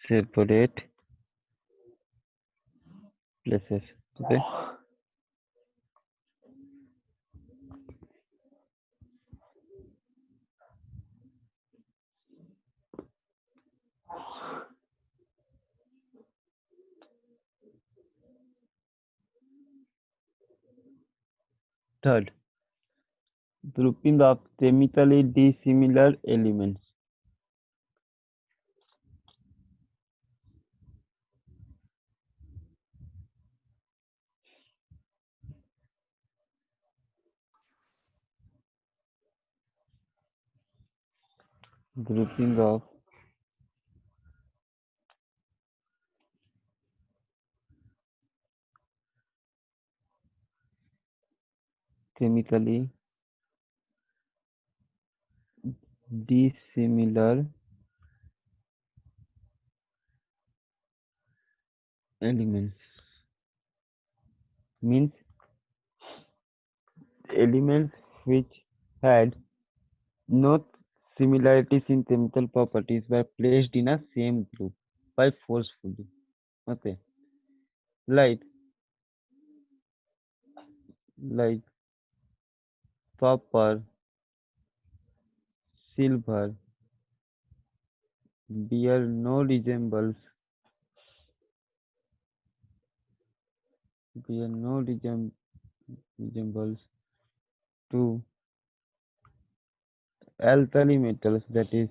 separate places. Okay. Third, grouping of chemically dissimilar elements. Grouping of chemically dissimilar elements means elements which had no similarities in chemical properties were placed in a same group by forcefully. Okay, like like copper, silver bear no resembles to alkali metals, that is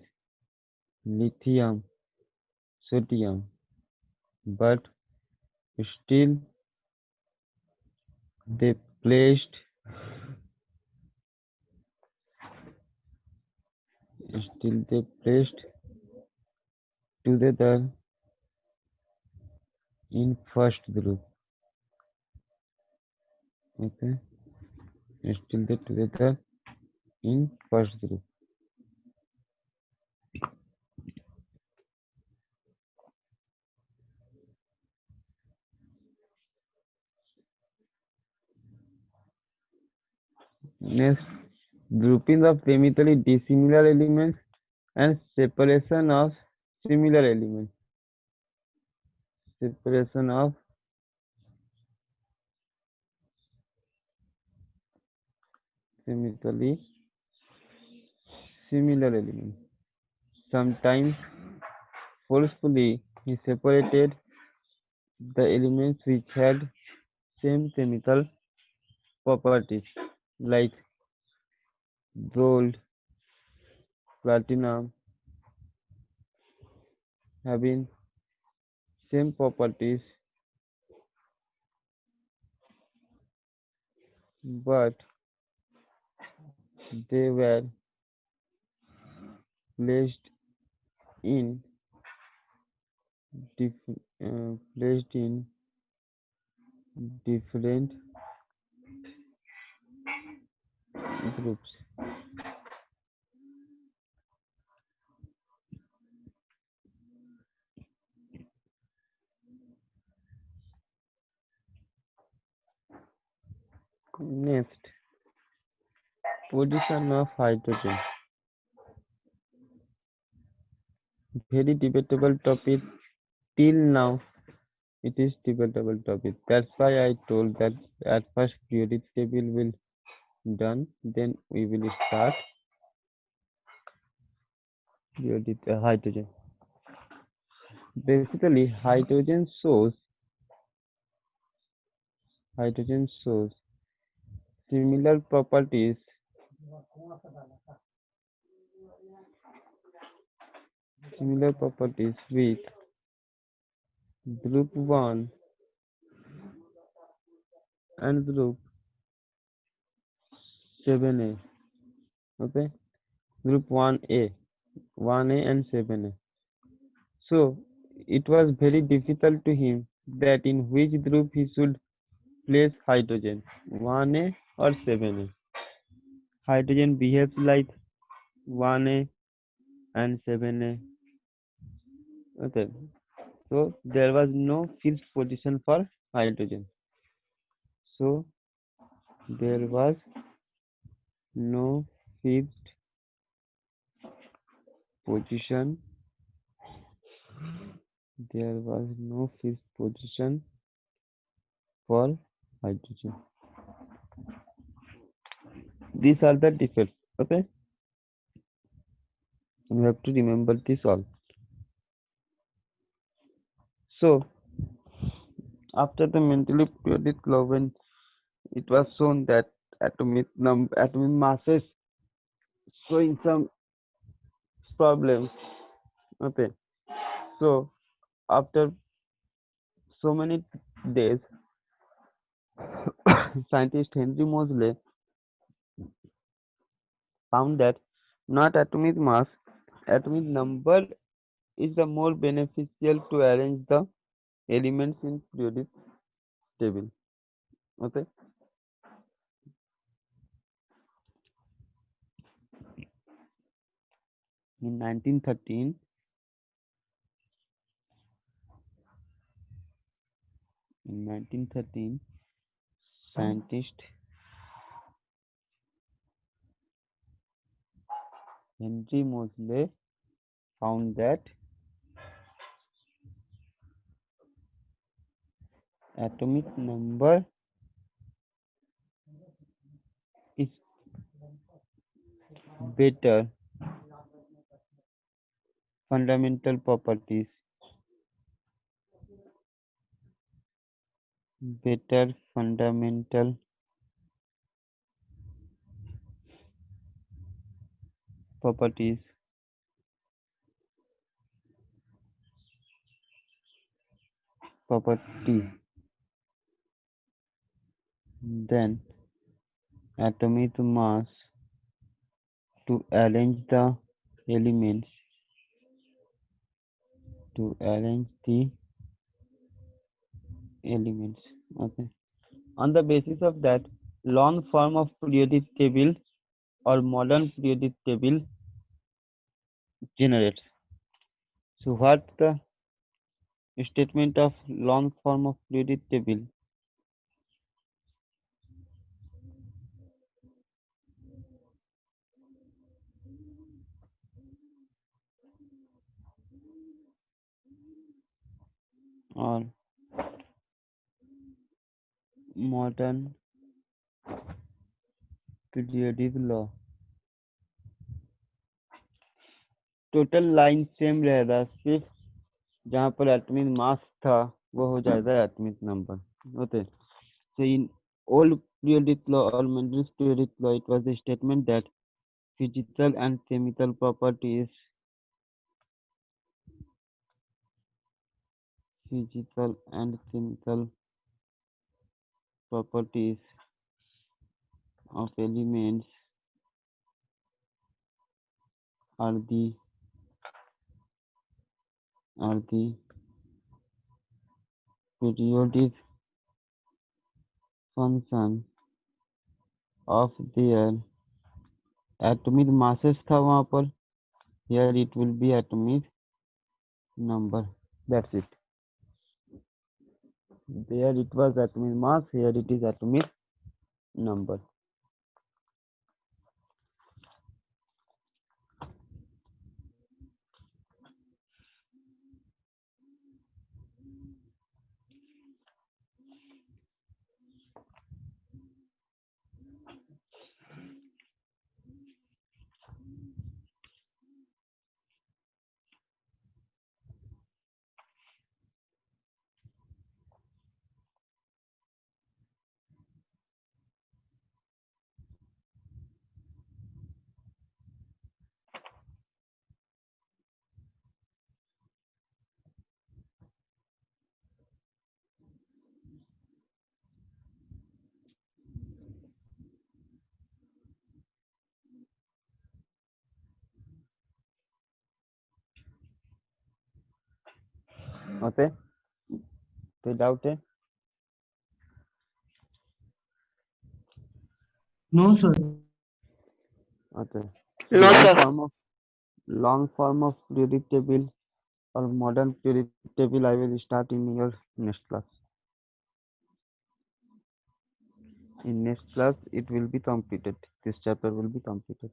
lithium, sodium, but still they placed together in first group. Okay, still they together in first group. Next, grouping of chemically dissimilar elements and separation of similar elements. Separation of chemically similar elements. Sometimes forcefully he separated the elements which had same chemical properties like gold, platinum having same properties but they were placed in different groups. Next, position of hydrogen. Very debatable topic. Till now, it is debatable topic. That's why I told that at first periodic table will done, then we will start periodic hydrogen. Basically, hydrogen shows similar properties with group 1 and group 7A. Okay, group 1A and 7A. So it was very difficult to him that in which group he should place hydrogen, 1A or 7A. Hydrogen behaves like 1A and 7A. Okay, so there was no fixed position for hydrogen. So there was no fixed position there was no fixed position for hydrogen. These are the defects. Okay, you have to remember this all. So after the mentally periodic law, when it was shown that atomic masses showing some problems. Okay, so after so many days, scientist Henry Moseley found that not atomic mass, atomic number is the more beneficial to arrange the elements in periodic table. Okay, in 1913, in 1913, scientist Henry Moseley found that atomic number is better fundamental properties, better fundamental properties, property than atomic mass to arrange the elements, to arrange the elements. Okay, on the basis of that, long form of periodic table or modern periodic table generates. So what the statement of long form of periodic table? Or modern periodic law? Total line same रहेगा, सिर्फ जहाँ पर atomic mass था वो हो जाएगा atomic number. Okay, so in old periodic law or Mendele's periodic law, it was a statement that physical and chemical properties, physical and chemical properties of elements are the periodic function of their atomic masses था वहाँ पर. Here it will be atomic number. That's it. There it was atomic mass. Here it is atomic number. Okay. कोई doubt है? No, sir. Okay. No, Long sir. form of periodic table or modern periodic table I will start in your next class. In next class it will be completed. This chapter will be completed.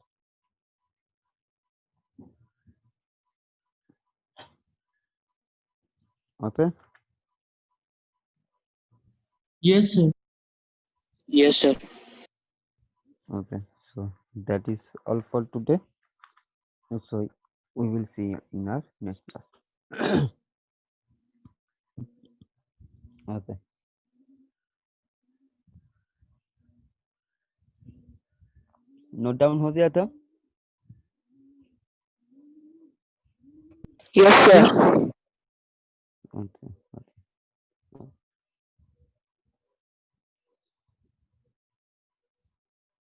Okay. Yes, sir. Yes, sir. Okay. So that is all for today. So we will see you in our next class. Okay. Note down हो गया था? Yes, sir. Okay.